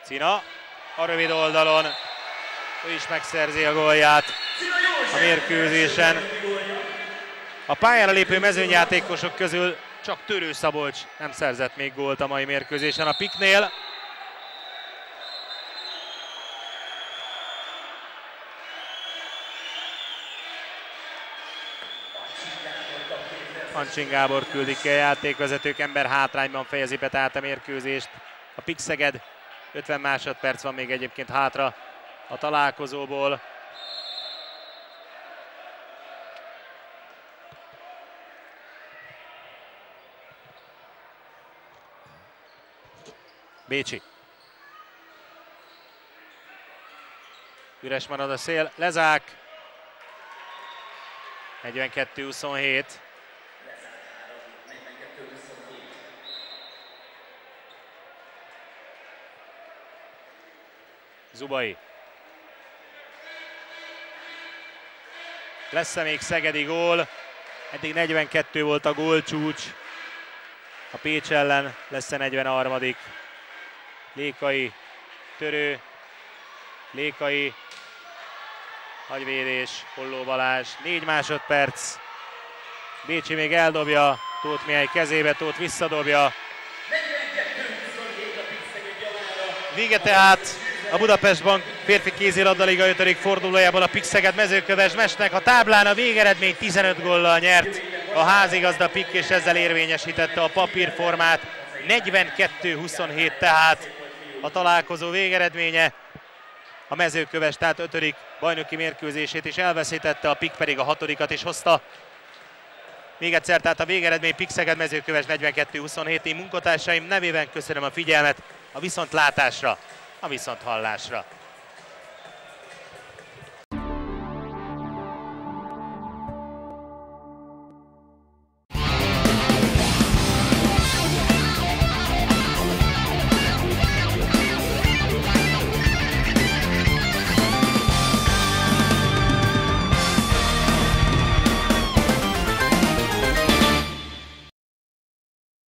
Cina a rövid oldalon, ő is megszerzi a gólját a mérkőzésen. A pályára lépő mezőnyjátékosok közül csak Törő Szabolcs nem szerzett még gólt a mai mérkőzésen a PIK-nél. Ancsin Gábort küldik ki a játékvezetők, ember hátrányban fejezi be tehát a mérkőzést. A PIK Szeged 50 másodperc van még egyébként hátra a találkozóból. Bécsi. Üres marad a szél, Lezák. 42-27. Zubai. Lesz-e még szegedi gól? Eddig 42 volt a gólcsúcs. A Pécs ellen lesz-e 43. Lékai, Törő, Lékai, nagyvédés, Holló Balázs, 4 másodperc. Bécsi még eldobja, Tóth Mihály kezébe, Tóth visszadobja. Vége tehát a Budapest Bank férfi kézilabdaliga 5. fordulójában a PIK Szeged Mezőköves Mestnek. A táblán a végeredmény 15 góllal nyert a házigazda PIK, és ezzel érvényesítette a papírformát. 42-27 tehát a találkozó végeredménye. A Mezőköves tehát 5. bajnoki mérkőzését is elveszítette, a PIK pedig a 6. is hozta. Még egyszer tehát a végeredmény PIK Szeged Mezőköves 42-27. Én munkatársaim nevében köszönöm a figyelmet, a viszontlátásra, a viszonthallásra.